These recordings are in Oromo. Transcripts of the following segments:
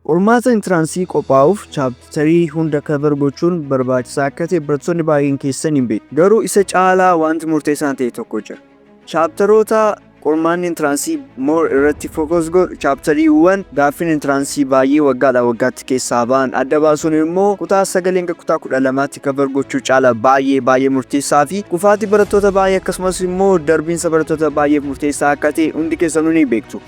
Qormaata intiraansii qophaa'uuf chaaptarii hunda cover gochuun barbaachisaa akka ta'e barattoonni baay'een keessan hin beekne. Garuu isa caalaa wanti murteessaan ta'e tokko jira. Chaaptaroota qormaanni intiraansii more irratti focus godhu chaaptariiwwan gaaffiin intiraansii baay'ee waggaadhaa waggaatti keessaa ba'an adda baasuun immoo kutaa 9 hanga kutaa 12tti cover gochuu caalaa baay'ee murteessaa fi kufaatii barattoota baay'ee akkasumas immoo darbiinsa barattoota baay'ee murteessaa akka ta'e hundi keessanuu ni beektu.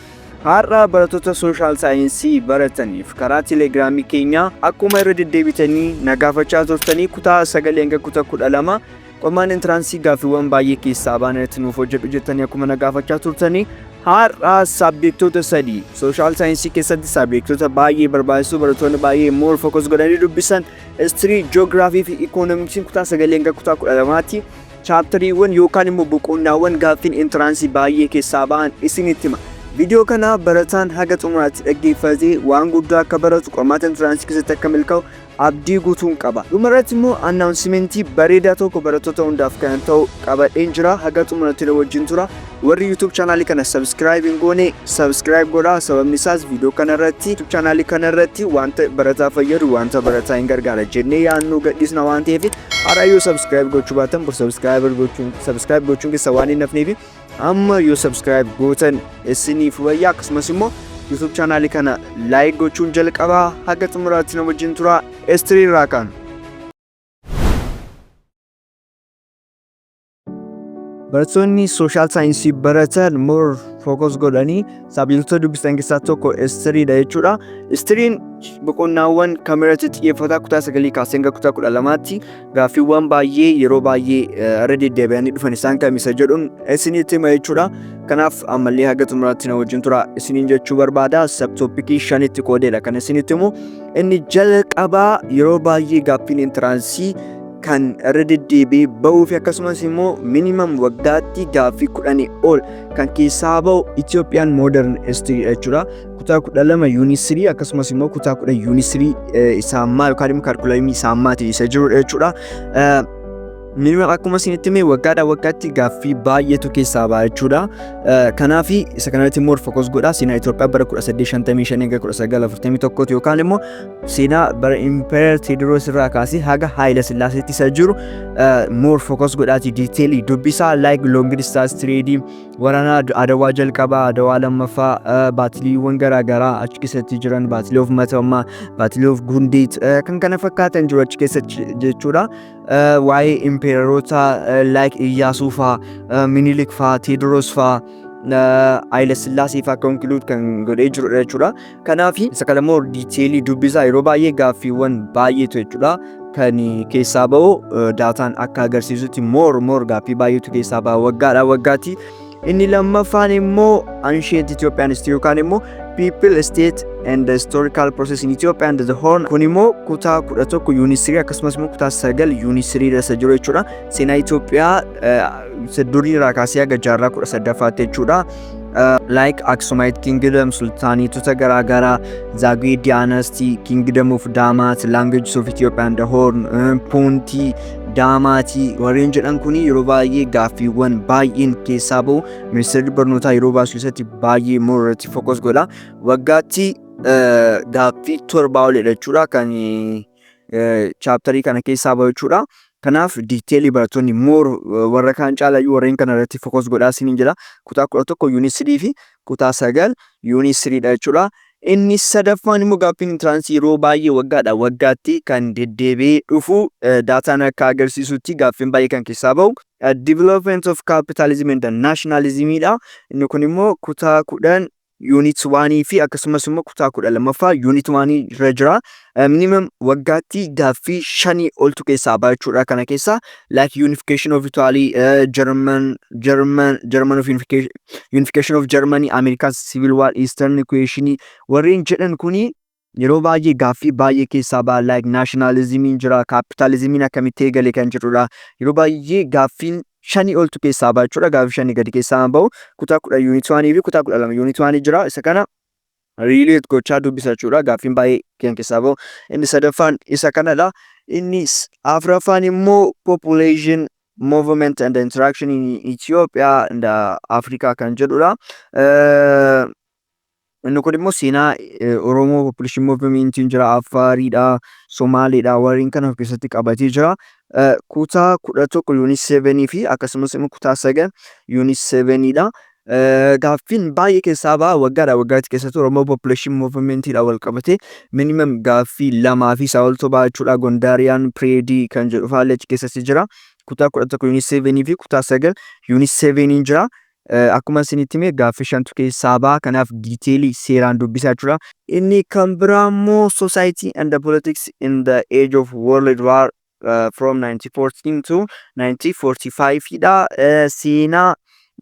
Har'a barattoota social science barataniif karaa telegiraamii keenya akkuma irra deddeebitanii nagaafachaa turtanii kutaa 9 hanga kutaa 12 qormaanni intiraansii gaaffiiwwan baay'ee keessaa ba'an irratti nuuf hojjedhu jettanii akkuma nagaafachaa turtanii har'a sabjektoota 3 social science keessatti sabjektoota baay'ee barbaachisoo barattoonni baay'ee more focus godhanii dubbisan history, geography fi economics kutaa 9 hanga kutaa 12tti chaaptariiwwan yookaan immoo boqonnaawwan gaaffiin intiraansii baay'ee keessaa ba'an isinitti hima. Video kana barataan haga xumuraatti dhaggeeffatee waan guddaa akka baratu qormaata intiraansii keessatti akka milkaa'u abdii guutuun qaba. Dhumarratti immoo annaawunsimentii bareedaa tokko barattoota hundaaf kan ta'u qabadheen jira. Haga xumuraatti na wajjin tura. Warri YouTube channel kana subscribe hin goone subscribe godhaa. Sababni isaas video kana irratti YouTube channel kana irratti wanta barataa fayyadu wanta barataa hin gargaara jennee yaadnu gadhiisna waan ta'eef har'a yoo subscribe gochuu baatan subscribe gochuun keessa waan hin hafneef amma yoo subscribe gootan isiniif wayyaa akkasumas immoo YouTube channel kana like gochuun jalqabaa haga xumuraatti na wajjin tura. History irraa kan barattoonni social science baratan more focus godhanii sabjektoota dubbisan keessaa tokko history dha jechuudha. Historyin boqonnaawwan kamirratti xiyyeeffata kutaa 9 kaasee hanga kutaa 12tti gaaffiiwwan baay'ee yeroo baay'ee irra deddeebi'anii dhufan isaan kamisa jedhuun isinitti hima jechuudha. Kanaaf ammallee haga xumuraatti na wajjin tura isiniin jechuu barbaada. Sabtoopikii 5tti qoodeedha kan isinitti himu. Inni jalqabaa yeroo baay'ee gaaffiin intiraansii kan irra deddeebi'ee ba'uu fi akkasumas immoo minimum waggaatti gaaffii 10 ol kan keessaa ba'u ethiopian modern history jechuudha. Kutaa 12 unit 3 akkasumas immoo kutaa 10 unit 3 isaammaa yookaan immoo kaalkulamii isaammaati isa jiru jechuudha. Minimum akkuma isinitti hime waggaadhaa waggaatti gaaffii baay'eetu keessaa ba'a jechuudha. Kanaaf isa kanarratti more focus godhaa. Seenaa Itoophiyaa bara 1855 hanga 1941 yookaan immoo seenaa bara Impeer Teediroos irraa kaasee haga Haayila Sillaaseetti isa jiru more focus godhaati detailii dubbisaa like long distance trading waraana Adawaa jalqabaa Adawaa lammaffaa baatiliiwwan garaagaraa achi keessatti jiran baatilii of Matammaa baatilii of Gundeet kan kana fakkaatan jiru achi keessatti jechuudha. Waa'ee impeerota like Iyyaasuu fa'aa Minilik fa'aa Teediroos fa'aa Haayila Sillaasee fa'aa conclude kan godhee jiru jechuudha. Kanaaf isa kana more detailii dubbisaa yeroo baay'ee gaaffiiwwan baay'eetu jechuudha kan keessaa ba'u daataan akka agarsiisutti more gaaffii baay'eetu keessaa ba'a waggaadhaa waggaatti. Inni lammaffaan immoo ancient Ethiopian history yookaan immoo people, state and the historical process in Ethiopia and the Horn. Kun immoo kutaa 11 unit 3 akkasumas immoo kutaa 9 unit 3 irra jiru jechuudha. Seenaa Itoophiyaa durii irraa kaasee haga jaarraa 18ffaatti jechuudha. Like Aksumite Kingdom, Sultanitota garaagaraa, Zagwe Dynasty, Kingdom of Damat, Languages of Ethiopia and the Horn, Punti, Daamati warreen jedhan kuni yeroo baay'ee gaaffiiwwan baay'een keessaa ba'u. Ministeerri barnootaa yeroo baasu keessatti baay'ee more irratti focus godha. Waggaatti gaaffii 7 ol jechuudha kan chaaptarii kana keessaa ba'u jechuudha. Kanaaf detailii barattoonni more warra kaan caalayyuu warreen kana irratti focus godhaa isiniin jedha. Kutaa 11 unit 3 fi kutaa 9 unit 3 dha jechuudha. Inni sadaffaan immoo gaaffiin intiraansii yeroo baay'ee waggaadhaa waggaatti kan deddeebi'ee dhufu daataan akka agarsiisutti gaaffiin baay'ee kan keessaa ba'u. Development of capitalism and nationalism dha. Inni kun immoo kutaa 10 unit 1 fi akkasumas immoo kutaa 12ffaa unit 1 irra jira. Minimum waggaatti gaaffii 5 oltu keessaa ba'a jechuudha. Kana keessa like unification of Italy, German of unification of Germany, America's civil war, Eastern equation warreen jedhan kuni yeroo baay'ee gaaffii baay'ee keessaa ba'a. Like nationalism jira, capitalism akkamitti eegale kan jedhudha. Yeroo baay'ee gaaffiin 5 oltu keessaa ba'a jechuudha. Gaaffii 5 gadi keessaa ba'u kutaa 10 unit 1 fi kutaa 12 unit 1 jira. Isa kana relate gochaa dubbisa jechuudha. Gaaffiin baay'ee kan keessaa ba'u. Inni sadaffaan isa kanadha. Inni afuraffaan immoo population movement and interaction in Ethiopia and Africa kan jedhudha. Inni kun immoo seenaa Oromoo Population Movement jira, Affaariidha, Somaaleedha warreen kana of keessatti qabatee jira. Kutaa 11 Unit 7 fi akkasumas immoo kutaa 9 Unit 7dha. Gaaffiin baay'ee keessaa ba'a waggaadhaa waggaatti keessatti Oromoo Population Movementidha wal qabate minimum gaaffii 2 fi isaa oltu ba'a jechuudha. Gondaariyaan Pireedii kan jedhu faallee achi keessatti jira. Kutaa 11 Unit 7 fi kutaa 9 Unit 7 jira. Akkuma isinitti hime gaaffii 5tu keessaa ba'a. Kanaaf diiteelii seeraan dubbisaa jechuudha. Inni kan biraa immoo Society and the Politics in the Age of World War from 1914 to 1945 dha. Seenaa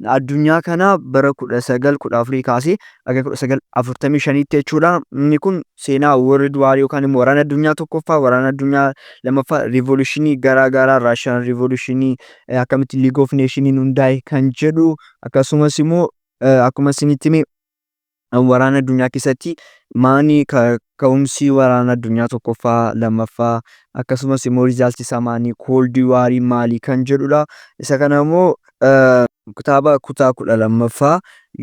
addunyaa kana bara 1914 kaasee aga 1945 jechuudha. Inni kun seenaa World War yookaan immoo waraana addunyaa tokkoffaa, waraana addunyaa lammaffaa, revolutionii garaagaraa, Russian revolutionii, akkamitti League of Nations hundaa'e kan jedhu, akkasumas immoo akkuma isinitti hime waraana addunyaa keessatti maani ka'umsi waraana addunyaa tokkoffaa, lammaffaa, akkasumas immoo riizaaltii isaa maani, Cold War maali kan jedhudha. Isa kana immoo kitaaba kutaa 12ffaa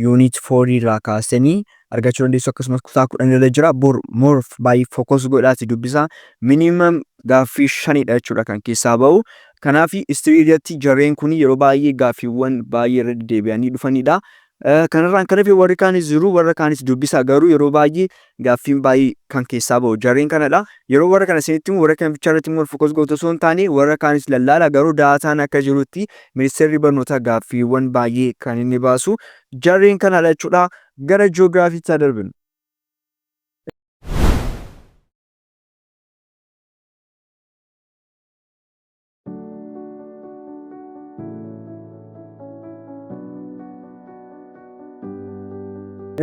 Unit 4 irraa kaasanii argachuu dandeessu. Akkasumas kutaa 10 irra jira. More baay'ee focus godhaati dubbisa. Minimum gaaffii 5dha jechuudha kan keessaa ba'u. Kanaaf history irratti jarreen kun yeroo baay'ee gaaffiiwwan baay'ee irra deebi'anii dhufanidha. Kanarraan kanaaf warri kaanis jiru, warra kaanis dubbisa, garuu yeroo baay'ee gaaffiin baay'ee kan keessaa ba'u jarreen kanadha. Yeroo warra kana isinitti warra kan bicharratti immoo focus gootu osoo hin taane warra kaanis lallaala, garuu daataan akka jirutti ministeerri barnootaa gaaffiiwwan baay'ee kan inni baasu jarreen kanadha jechuudha. Gara ji'oogiraafiitti darbinu.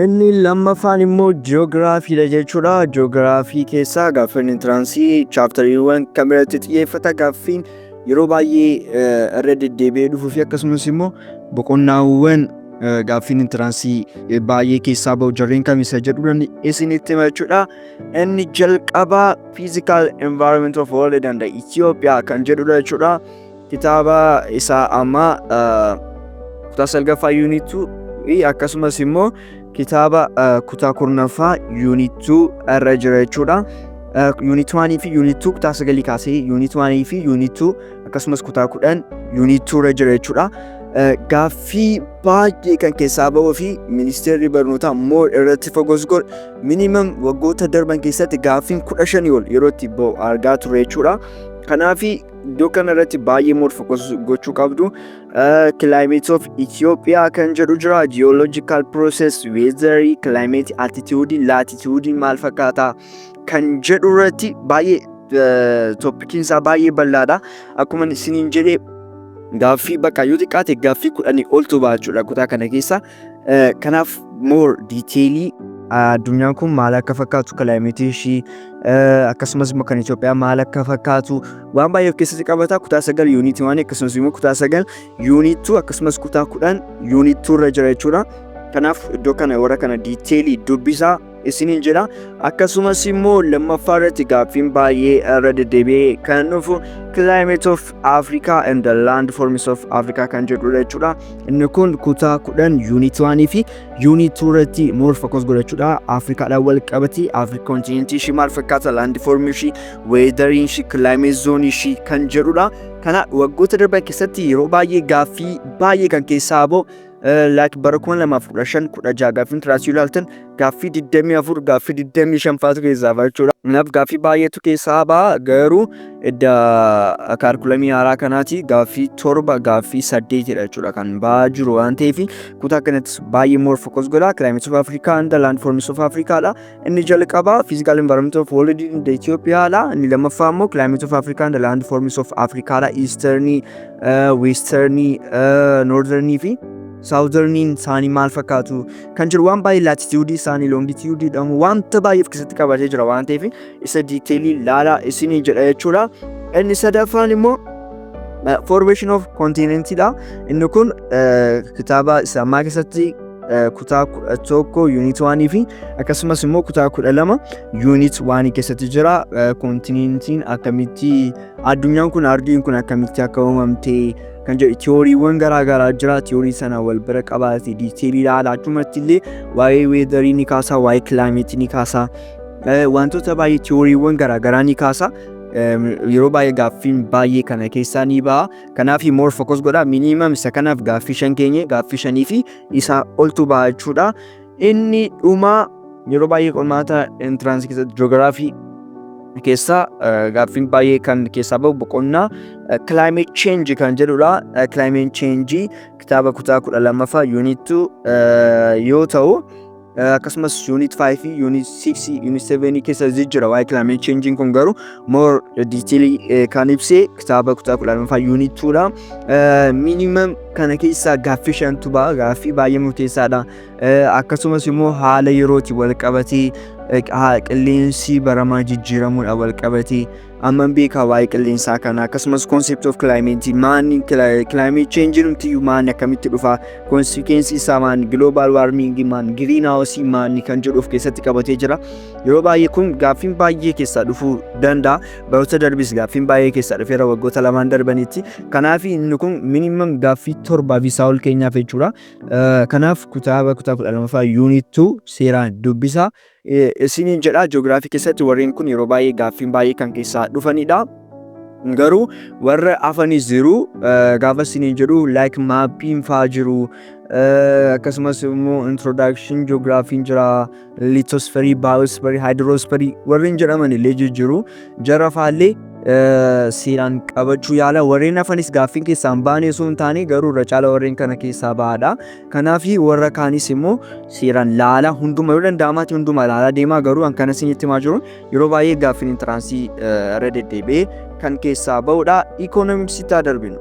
Inni lammaffaan immoo ji'oogiraafiidha jechuudha. Ji'oogiraafii keessaa gaaffiin intiraansii chaaptariiwwan kamirratti xiyyeeffata. Gaaffiin yeroo baay'ee irra deddeebi'ee dhufuu fi akkasumas immoo boqonnaawwan gaaffiin intiraansii baay'ee keessaa ba'u jarreen kamisa jedhuudhaan isinitti hima jechuudha. Inni jalqabaa Physical Environment of World and Ethiopia kan jedhudha jechuudha. Kitaaba isaa amma kutaa 9ffaa Unit 2 akkasumas immoo kitaaba kutaa 10ffaa Unit 2 irra jira jechuudha. Unit 1 fi Unit 2 kutaa 9 kaasee Unit 1 fi Unit 2 akkasumas kutaa 10 Unit 2 irra jira jechuudha. Gaaffii baay'ee kan keessaa ba'uu fi ministeerri barnootaa more irratti focus godhu minimum waggoota darban keessatti gaaffiin 15 ol yeroo itti ba'u argaa ture jechuudha. Kanaaf iddoo kanarratti baay'ee more focus gochuu qabdu. Climate of Ethiopia kan jedhu jira. Geological process, weather, climate, altitude, latitude maal fakkaata kan jedhu irratti baay'ee toppikiin isaa baay'ee bal'aadha. Akkuma isiniin jedhee gaaffii bakka yoo xiqqaate gaaffii 10 oltu ba'a jechuudha kutaa kana keessa. Kanaaf more detailii addunyaan kun maal akka fakkaatu, climate ishii akkasumas immoo kan Itoophiyaa maal akka fakkaatu waan baay'ee of keessatti qabata. Kutaa 9 Unit 1 akkasumas immoo kutaa 9 Unit 2 akkasumas kutaa 10 Unit 2 irra jira jechuudha. Kanaaf iddoo kana warra kana detailii dubbisaa isiniin jedha. Akkasumas immoo lammaffaa irratti gaaffiin baay'ee irra deddeebi'ee kan dhufu Climate of Africa and the Landforms of Africa kan jedhudha jechuudha. Inni kun kutaa 10 Unit 1 fi Unit 2 irratti more focus godhachuudha. Afrikaadhaan wal qabati. Africa continent ishii maal fakkaata, landform ishii, weather ishii, climate zone ishii kan jedhudha. Kana waggoota darban keessatti yeroo baay'ee gaaffii baay'ee kan keessaa ba'u like bara 2015 16 gaaffii intiransii ilaaltan gaaffii 24 gaaffii 25 faatu keessaa ba'a jechuudha. Kanaaf gaaffii baay'eetu keessaa ba'a, garuu edda kaalkulamii haaraa kanaati gaaffii 7 gaaffii 8dha jechuudha kan ba'aa jiru waan ta'eef kutaa kanatti baay'ee more focus godha. Climate of Africa and the landforms of Africa dha. Inni jalqabaa Physical Environment of World in Ethiopia dha. Inni lammaffaa immoo Climate of Africa and the landforms of Africa dha. Eastern, Western, Northern fi Southern isaanii maal fakkaatu kan jiru waan baay'ee latitude isaanii, longitude dhamu wanta baay'ee of keessatti qabatee jira waan ta'eef isa detailii laalaa isinii jedha jechuudha. Inni sadaffaan immoo formation of continent dha. Inni kun kitaaba isa ammaa keessatti kutaa 11 Unit 1 fi akkasumas immoo kutaa 12 Unit 1 keessatti jira. Kontinentiin akkamitti, addunyaan kun, ardiin kun akkamitti akka uumamte, kan jedhu tiyooriiwwan garaagaraa jira. Tiyoorii sana wal bira qabaatee diiteelii ilaalaa achumatti illee waa'ee weedarii ni kaasa, waa'ee kilaameetii ni kaasa, wantoota baay'ee tiyooriiwwan garaagaraa ni kaasa. Yeroo baay'ee gaaffiin baay'ee kana keessaa ni ba'a. Kanaaf more focus godha. Minimum isa kanaaf gaaffii 5 keenya gaaffii 5 fi isaa oltu ba'a jechuudha. Inni dhuma yeroo baay'ee qormaata entraansii keessatti ji'oogiraafii keessaa gaaffiin baay'ee kan keessaa bahu boqonnaa climate change kan jedhudha. Climate change kitaaba kutaa 12ffaa unit 2 yoo ta'u, akkasumas unit 5 fi unit 6 unit 7 keessa jira. Waa'ee climate change kun garuu more detail kan ibsee kitaaba kutaa 12ffaa unit 2dha. Minimum kana keessaa gaaffii 5tu ba'a. Gaaffii baay'ee murteessaadha. Akkasumas immoo haala yerootti wal qabatee qilleensi baramaa jijjiiramuudha wal qabatee amman beekaa waa'ee qilleensaa kana, akkasumas concept of climate maani climate change nuti maani akkamitti dhufa, consequences isaa maani, global warming maani, greenhouse maani kan jedhu of keessatti qabatee jira. Yeroo baay'ee kun gaaffiin baay'ee keessaa dhufuu danda'a. Baroota darbis gaaffiin baay'ee keessaa dhufeera waggoota lamaan darbanitti. Kanaaf inni kun minimum gaaffii 7 fi isaa ol keenyaaf jechuudha. Kanaaf kitaaba kutaa 12ffaa unit 2 seeraan dubbisa. Isiniin jedha ji'oogiraafii keessatti warreen kun yeroo baay'ee gaaffiin baay'ee kan keessaa dhufanidha. Garuu warra afanis jiru. Gaafa isiniin jedhu like maappiin fa'aa jiru. Akkasumas immoo introduction ji'oogiraafiin jira, litosferii, biosphere, hydrosferii warreen jedhaman illee jiru. Jara faallee seeraan qabachuu yaala. Warreen afanis gaaffiin keessaan baane osoo hin taane garuu irra caala warreen kana keessaa ba'aadha. Kanaaf warra kaanis immoo seeraan laala hunduma yoo danda'amaatti hunduma laala deemaa. Garuu kan kana isinitti himaa jiru yeroo baay'ee gaaffiin intiraansii irra deddeebi'ee kan keessaa ba'udha. Ikoonomiksitti darbinu.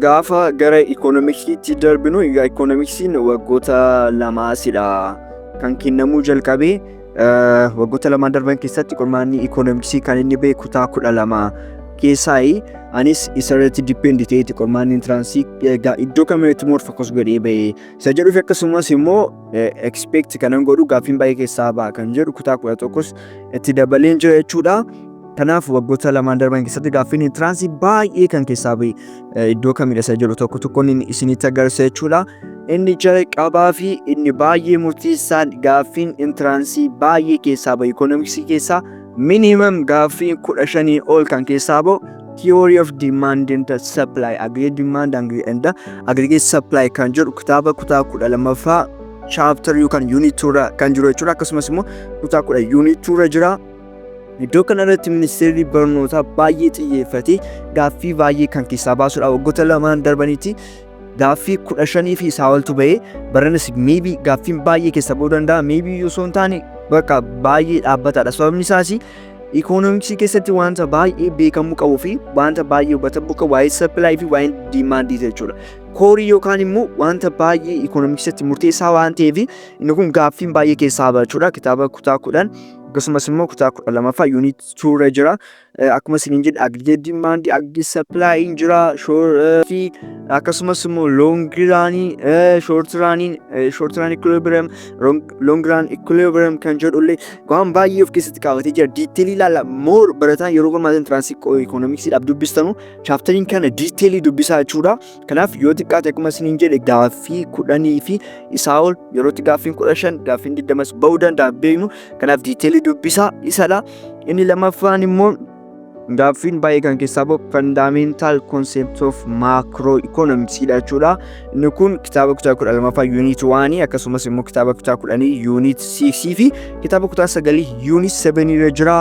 Gaafa gara ikoonomiksiitti darbinu, ikoonomiksiin waggoota lamaasidha kan kennamuu jalqabee. Waggoota lamaan darban keessatti qormaanni ikoonomiksii kan inni ba'e kutaa 12 keessaayi. Anis isarratti depend ta'eeti qormaanni intiraansii iddoo kamitti more focus godhee ba'e isa jedhuuf, akkasumas immoo expect kanan godhu gaaffiin baay'ee keessaa ba'a kan jedhu kutaa 11 itti dabaleen jira jechuudha. Kanaaf waggoota lamaan darban keessatti gaaffiin intiraansii baay'ee kan keessaa ba'e iddoo kamidha isa jedhu tokko tokkoon isinitti agarsiisa jechuudha. Inni jalqabaa fi inni baay'ee murteessaan gaaffiin intiraansii baay'ee keessaa ba'e ikoonomiksii keessaa minimum gaaffiin 15 ol kan keessaa ba'u theory of demand and supply, aggregate demand and aggregate supply kan jedhu kitaaba kutaa 12ffaa chapter yookaan unit 2 kan jiru jechuudha. Akkasumas immoo kutaa 10 unit 2 jira. Iddoo kanarratti ministeerri barnootaa baay'ee xiyyeeffate gaaffii baay'ee kan keessaa baasudha. Waggoota lamaan darbanitti gaaffii 15 fi isaa oltu ba'e. Baranas maybe gaaffiin baay'ee keessaa ba'uu danda'a. Maybe osoo hin taane bakka baay'ee dhaabbataadha. Sababni isaas ikoonomiksii keessatti wanta baay'ee beekamuu qabuu fi wanta baay'ee hubatamuu qabu waa'ee supply fi waa'ee demand jechuudha. Koorii yookaan immoo wanta baay'ee ikoonomiksiitti murteessaa waan ta'eef inni kun gaaffiin baay'ee keessaa ba'a jechuudha. Kitaaba kutaa 10 akkasumas immoo kutaa 12ffaa unit 2 irra jira. Akkuma isiniin jedhe aggregate demand, aggregate supply jira, fi akkasumas immoo long run, short run equilibrium, long run equilibrium kan jedhullee waan baay'ee of keessatti qabatee jira. Detailii ilaala. More barataan yeroo qormaata intiraansii ikoonomiksiidhaaf dubbistanu chaapteriin kana detailii dubbisaa jechuudha. Kanaaf yoo xiqqaate akkuma isiniin jedhe gaaffii 10 fi isaa ol yerootti gaaffiin 15 gaaffiin 20 ba'uu danda'a beeknu. Kanaaf detailii dubbisaa isadha. Inni lamaffaan immoo gaaffiin baay'ee kan keessaa ba'u fundamental concept of macroeconomics jechuudha. Inni kun kitaaba kutaa 12ffaa unit 1 akkasumas immoo kitaaba kutaa 10 unit 6 fi kitaaba kutaa 9 unit 7 irra jira.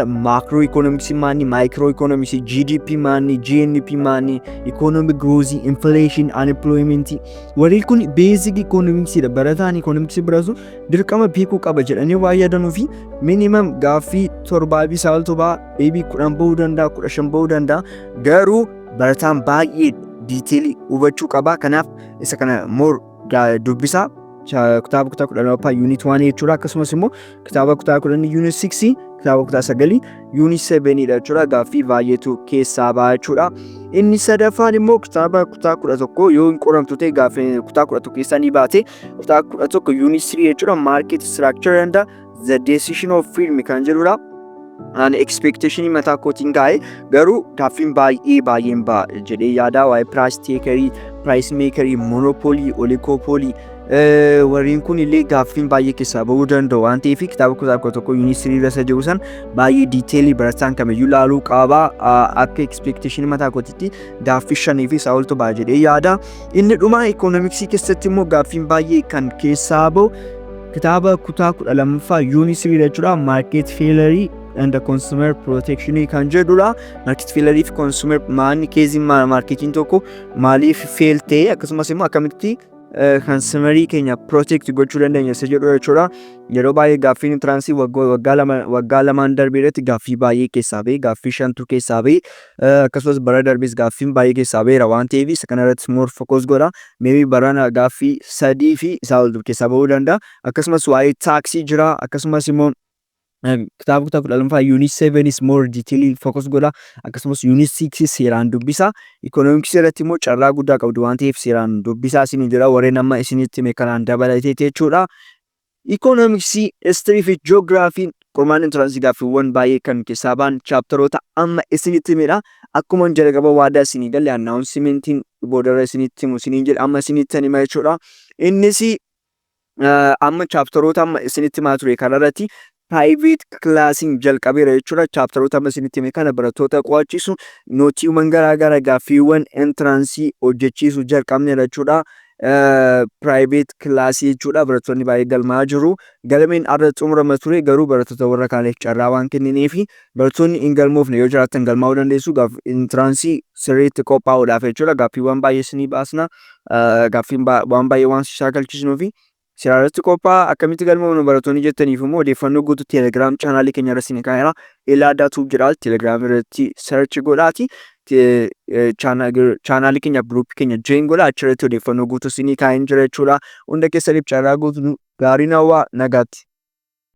Macroeconomics maani, microeconomics, GDP maani, GNP maani, economic growth, inflation, unemployment. Warri kun basic economics dha. Barataan economics baratu dirqama beekuu qaba jedhanii waa yaadannuu fi minimum gaaffii 7 fi isaa oltu ba'a. Maybe 10 ba'uu danda'a, 15 ba'uu danda'a. Garuu barataan baay'ee detailii hubachuu qaba. Kanaaf isa kana more dubbisa. Kitaaba kutaa 12ffaa unit 1 jechuudha. Akkasumas immoo kitaaba kutaa 10 unit 6, kitaaba kutaa 9 unit 7 dha jechuudha. Gaaffii baay'eetu keessaa ba'a jechuudha. Inni sadaffaan immoo kitaaba kutaa 11 yoo hin qoramtu ta'e gaaffii kutaa 11 keessaa ni baate kutaa 11 unit 3 jechuudha. Market structure and the decision of film kan jedhudha. An expectation mataa kootiin gaa'e garuu gaaffiin baay'een ba'a jedhee yaada waa'ee price makerii, monopoly, oligopoly warreen kun illee gaaffiin baay'ee keessaa bahuu danda'u waan ta'eef kitaaba kutaa tokko yuunistirii irra jiru san baay'ee diiteelii barataan kamiyyuu ilaaluu qaba. Akka expectation mataa kootiitti gaaffii 5 fi isaa oltu ba'a jedhee yaada. Inni dhuma economicsii keessatti immoo gaaffiin baay'ee kan keessaa bahu kitaaba kutaa 12ffaa yuunistirii jechuudha. Market failure and the consumer protection kan jedhudha. Market failure fi consumer maanni keezii marketiin tokko maaliif fail ta'e akkasumas immoo akkamitti consumerii keenya protect gochuu dandeenya isa jedhu jechuudha. Yeroo baay'ee gaaffiin intiraansii waggaa lamaan darbee irratti gaaffii baay'ee keessaa ba'e, gaaffii 5tu keessaa ba'e, akkasumas bara darbees gaaffiin baay'ee keessaa ba'eera waan ta'eef isa kana irratti more focus godha. Maybe barana gaaffii 3 fi isaa ol keessaa bahuu danda'a. Akkasumas waa'ee taaksii jira. Akkasumas immoo kitaaba kutaa 12ffaa unit 7 is more detailed focus godha. Akkasumas unit 6 seeraan dubbisa. Economics irratti immoo carraa guddaa qabdu waan ta'eef seeraan dubbisaa isin jira. Warreen amma isinitti meekanaan dabalatee jechuudha. Economics, history fi geography qormaan intiraansii gaaffiiwwan baay'ee kan keessaa ba'an chaaptaroota amma isinitti himedha. Akkuma jalqaba waadaa isinii galle annaawunsimentiin boodarra isinitti himu isiniin jedha amma isinitti hima jechuudha. Innis amma chaaptaroota amma isinitti himaa ture kanarratti private classing jalqabeera jechuudha. Chaaptaroota amma isinitti hime kana barattoota qo'achiisu nootiiwwan garaagaraa gaaffiiwwan intiraansii hojjechiisu jalqabneera jechuudha. Private class jechuudha. Barattoonni baay'ee galmaa jiru. Galmeen arra xumurama ture garuu barattoota warra kaaniif carraa waan kennineef barattoonni hin galmoofne yoo jiraattan galmaa'uu dandeessu. Intiraansii sirriitti qophaa'uudhaaf jechuudha. Gaaffiiwwan baay'ee isinii baasna. Gaaffiin waan baay'ee waan shaakalchiisnuufi sirriitti qophaa'aa akkamitti galmoofnu barattoonni jettaniif immoo odeeffannoo guutuu teelegiraam chaanaalii keenya irratti isin kaa'eera. Ilaadaatuuf jira teelegiraam irratti search godhaati. Chaanaalii keenya group keenya join godha achirratti odeeffannoo guutuu isinii kaa'een jira jechuudha. Hunda keessaniif carraa guutuu gaariin hawwaa nagaatti.